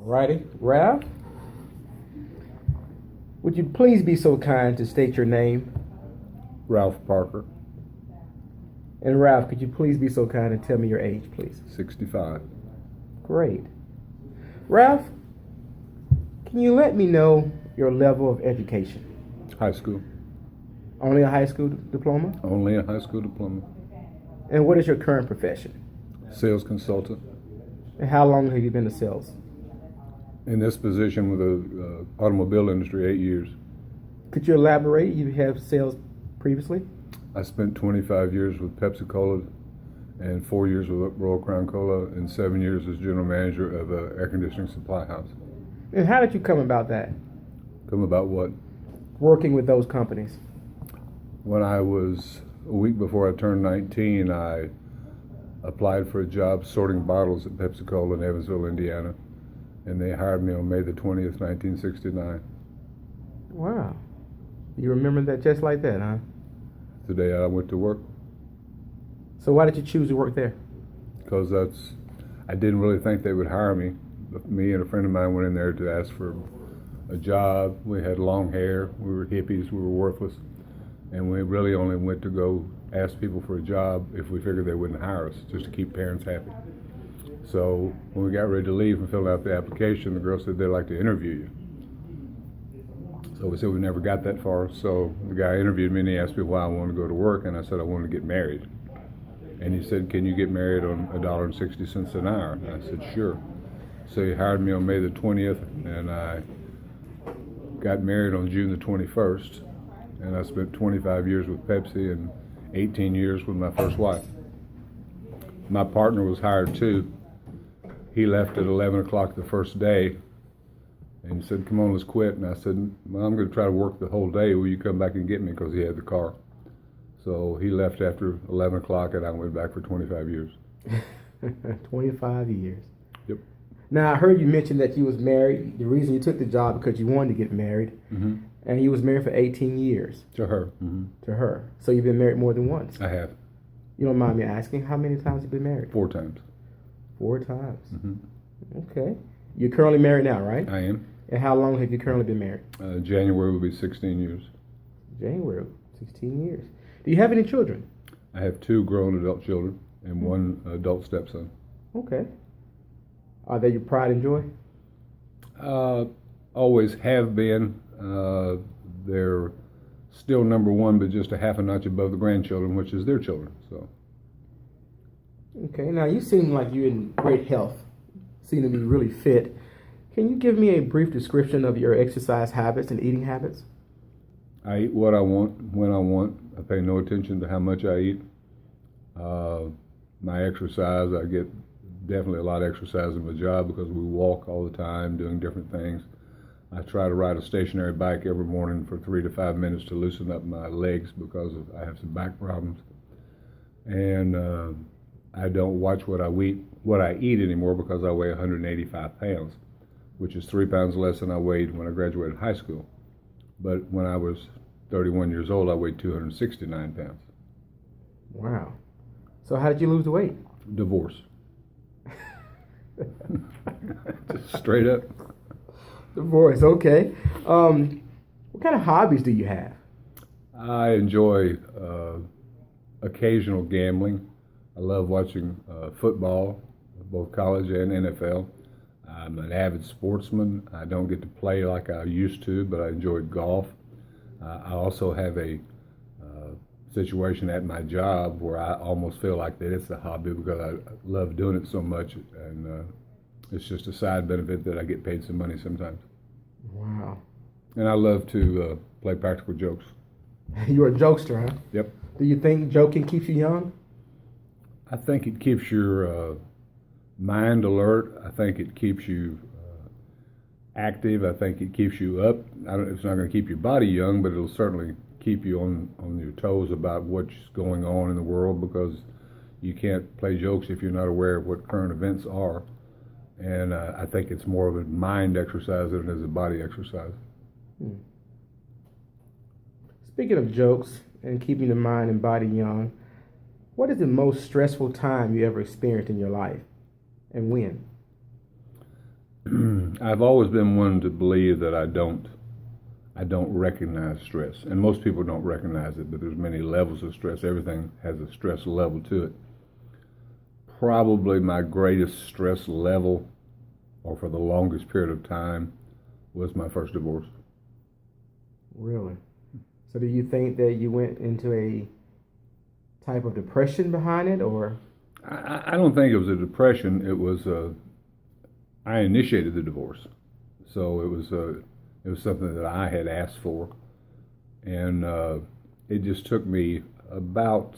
Righty. Ralph, would you please be so kind to state your name? Ralph Parker, And Ralph, could you please be so kind and tell me your age, please? 65. Great. Ralph, can you let me know your level of education? High school. Only a high school diploma? Only a high school diploma. And what is your current profession? Sales consultant. And how long have you been in sales? In this position with the automobile industry, 8 years. Could you elaborate? You have sales previously? I spent 25 years with Pepsi Cola and 4 years with Royal Crown Cola and 7 years as general manager of an air conditioning supply house. And how did you come about that? Come about what? Working with those companies. When I was a week before I turned 19, I applied for a job sorting bottles at Pepsi Cola in Evansville, Indiana, and they hired me on May the 20th, 1969. Wow. You remember that just like that, huh? The day I went to work, So why did you choose to work there? because I didn't really think they would hire me. Me and a friend of mine went in there to ask for a job. We had long hair, we were hippies, we were worthless, and we really only went to go ask people for a job if we figured they wouldn't hire us, just to keep parents happy. So when we got ready to leave and filled out the application, the girl said they'd like to interview you. So we said we never got that far. So the guy interviewed me and he asked me why I wanted to go to work, and I said I wanted to get married. And he said, "Can you get married on $1.60 an hour?" And I said, "Sure." So he hired me on May the 20th, and I got married on June the 21st. And I spent 25 years with Pepsi and 18 years with my first wife. My partner was hired too. He left at 11 o'clock the first day, and he said, "Come on, let's quit." And I said, "Well, I'm going to try to work the whole day. Will you come back and get me?" Because he had the car. So he left after 11 o'clock, and I went back for 25 years. 25 years. Yep. Now, I heard you mention that you was married. The reason you took the job because you wanted to get married. Mm-hmm. And you was married for 18 years. To her. Mm-hmm. To her. So you've been married more than once. I have. You don't mind me asking, how many times you've been married? 4 times. 4 times. Mm-hmm. Okay. You're currently married now, right? I am. And how long have you currently been married? January will be 16 years. January, 16 years. Do you have any children? I have 2 grown adult children and 1 adult stepson. Okay. Are they your pride and joy? Always have been. They're still number 1, but just a half a notch above the grandchildren, which is their children. So. Okay. Now, you seem like you're in great health. Seem to be really fit. Can you give me a brief description of your exercise habits and eating habits? I eat what I want, when I want. I pay no attention to how much I eat. My exercise, I get definitely a lot of exercise in my job because we walk all the time doing different things. I try to ride a stationary bike every morning for 3 to 5 minutes to loosen up my legs because I have some back problems. And I don't watch what I eat anymore because I weigh 185 pounds, which is 3 pounds less than I weighed when I graduated high school. But when I was 31 years old, I weighed 269 pounds. Wow. So how did you lose the weight? Divorce. Just straight up. Divorce, okay. What kind of hobbies do you have? I enjoy occasional gambling. I love watching football, both college and NFL. I'm an avid sportsman. I don't get to play like I used to, but I enjoy golf. I also have a situation at my job where I almost feel like that it's a hobby because I love doing it so much, and it's just a side benefit that I get paid some money sometimes. Wow. And I love to play practical jokes. You're a jokester, huh? Yep. Do you think joking keeps you young? I think it keeps your mind alert. I think it keeps you active. I think it keeps you up. It's not going to keep your body young, but it'll certainly keep you on your toes about what's going on in the world, because you can't play jokes if you're not aware of what current events are. And I think it's more of a mind exercise than it is a body exercise. Speaking of jokes and keeping the mind and body young, what is the most stressful time you ever experienced in your life, and when? I've always been one to believe that I don't recognize stress, and most people don't recognize it. But there's many levels of stress. Everything has a stress level to it. Probably my greatest stress level, or for the longest period of time, was my first divorce. Really? So do you think that you went into a type of depression behind it, or? I don't think it was a depression. It was I initiated the divorce, so it was something that I had asked for, and it just took me about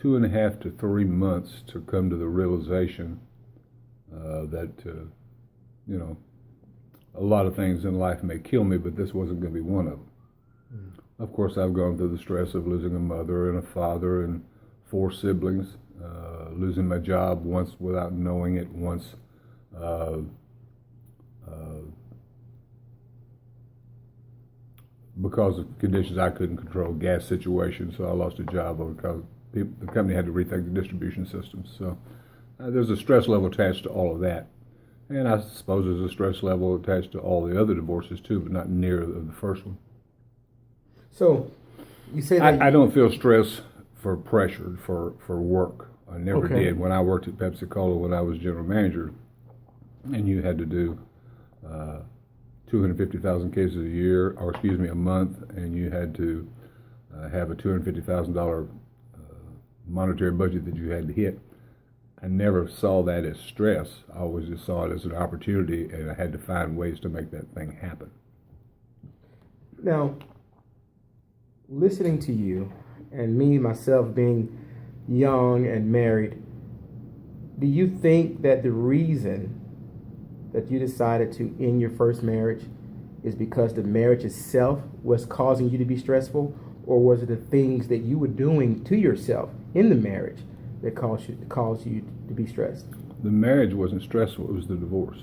2.5 to 3 months to come to the realization that you know, a lot of things in life may kill me, but this wasn't going to be one of them. Of course, I've gone through the stress of losing a mother and a father and 4 siblings, losing my job once without knowing it, once because of conditions I couldn't control, gas situation, so I lost a job because the company had to rethink the distribution systems. So there's a stress level attached to all of that. And I suppose there's a stress level attached to all the other divorces too, but not near the first one. So you say that I don't feel stress for pressure for work. I never Okay. did. When I worked at Pepsi-Cola when I was general manager, and you had to do 250,000 cases a year, or excuse me, a month, and you had to have a $250,000 monetary budget that you had to hit. I never saw that as stress. I always just saw it as an opportunity, and I had to find ways to make that thing happen. now, listening to you and me myself being young and married, do you think that the reason that you decided to end your first marriage is because the marriage itself was causing you to be stressful, or was it the things that you were doing to yourself in the marriage that caused you to be stressed? The marriage wasn't stressful, it was the divorce.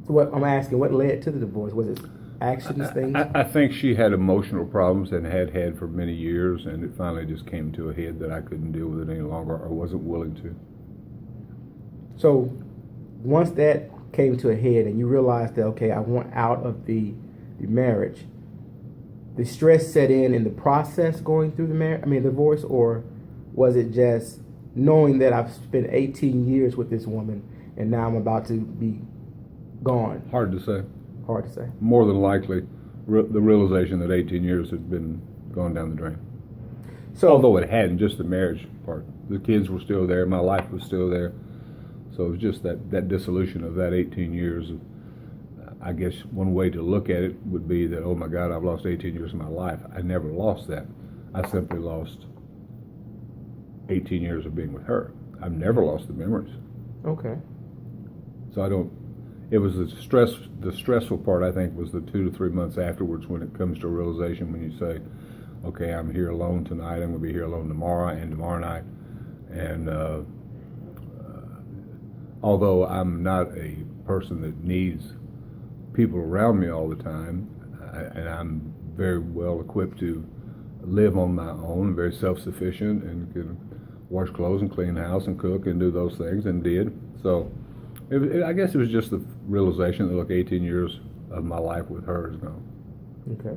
So what I'm asking, what led to the divorce? Was it actions, things? I think she had emotional problems and had for many years, and it finally just came to a head that I couldn't deal with it any longer or wasn't willing to. So once that came to a head and you realized that, okay, I want out of the marriage, the stress set in the process going through the divorce, or was it just knowing that I've spent 18 years with this woman and now I'm about to be gone? Hard to say. Hard to say. More than likely, the realization that 18 years had been gone down the drain. So, Although it hadn't, just the marriage part. The kids were still there, my life was still there. So it was just that dissolution of that 18 years. I guess one way to look at it would be that, oh my God, I've lost 18 years of my life. I never lost that. I simply lost 18 years of being with her. I've never lost the memories. okay. So it was the stressful part, I think, was the 2 to 3 months afterwards when it comes to a realization when you say, okay, I'm here alone tonight, I'm going to be here alone tomorrow and tomorrow night. And although I'm not a person that needs people around me all the time, and I'm very well equipped to live on my own, very self-sufficient, and can wash clothes and clean the house and cook and do those things, and did. So I guess it was just the realization that, look, 18 years of my life with her is gone. Okay.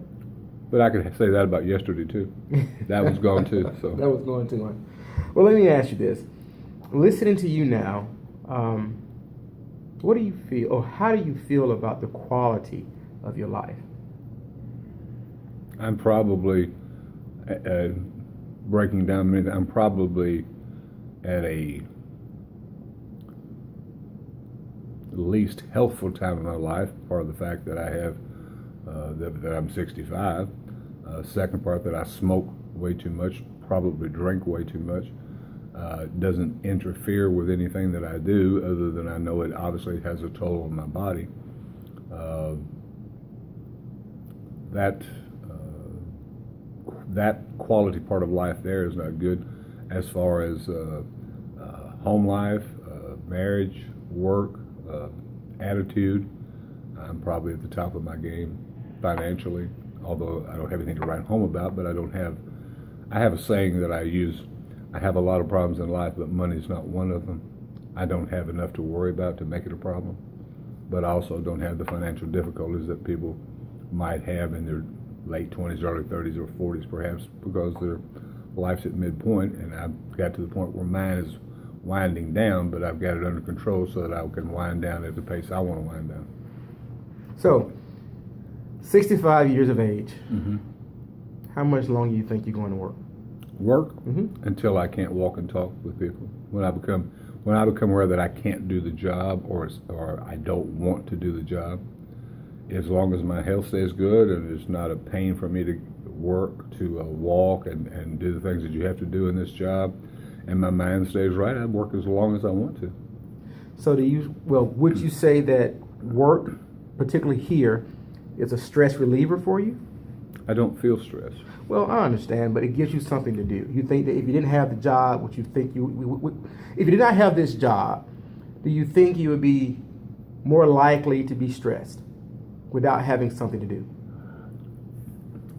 But I could say that about yesterday too. That was gone too. So That was going too long. Well, let me ask you this. Listening to you now, what do you feel, or how do you feel about the quality of your life? I'm probably breaking down. I'm probably at a least healthful time in my life. Part of the fact that I have that I'm 65. Second part that I smoke way too much, probably drink way too much. Doesn't interfere with anything that I do, other than I know it obviously has a toll on my body. That quality part of life there is not good. As far as home life, marriage, work, attitude, I'm probably at the top of my game financially, although I don't have anything to write home about. But I have a saying that I use: I have a lot of problems in life, but money's not one of them. I don't have enough to worry about to make it a problem, but I also don't have the financial difficulties that people might have in their late 20s, early 30s, or 40s perhaps, because their life's at midpoint, and I've got to the point where mine is winding down, but I've got it under control so that I can wind down at the pace I want to wind down. So, 65 years of age, Mm-hmm. how much longer do you think you're going to work? Work Mm-hmm. until I can't walk and talk with people. When I become aware that I can't do the job, or I don't want to do the job, as long as my health stays good and it's not a pain for me to work, to walk and do the things that you have to do in this job, and my mind stays right, I work as long as I want to. So would you say that work, particularly here, is a stress reliever for you? I don't feel stress. Well, I understand, but it gives you something to do. You think that if you didn't have the job, if you did not have this job, do you think you would be more likely to be stressed without having something to do?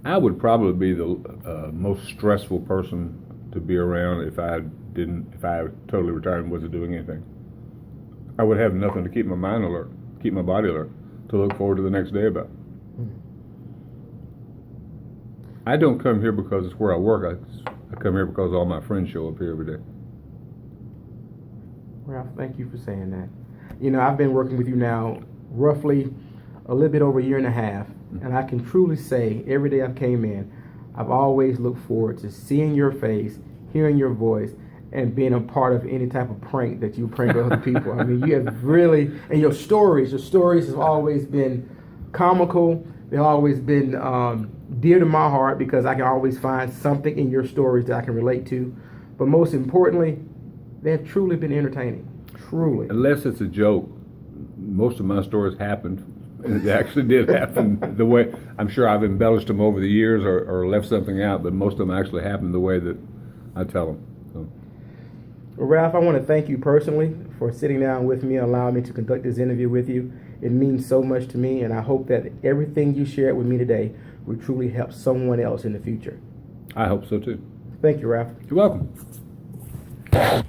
I would probably be the most stressful person to be around if I totally retired and wasn't doing anything. I would have nothing to keep my mind alert, keep my body alert, to look forward to the next day about. I don't come here because it's where I work. I come here because all my friends show up here every day. Ralph, thank you for saying that. You know, I've been working with you now roughly a little bit over a year and a half, and I can truly say every day I've came in, I've always looked forward to seeing your face, hearing your voice, and being a part of any type of prank that you prank other people. I mean, you have really, and your stories have always been comical. They've always been dear to my heart because I can always find something in your stories that I can relate to. But most importantly, they have truly been entertaining. Truly. Unless it's a joke, most of my stories happened. And it actually did happen the way, I'm sure I've embellished them over the years or left something out, but most of them actually happened the way that I tell them. So. Well, Ralph, I want to thank you personally for sitting down with me and allowing me to conduct this interview with you. It means so much to me, and I hope that everything you shared with me today will truly help someone else in the future. I hope so too. Thank you, Ralph. You're welcome.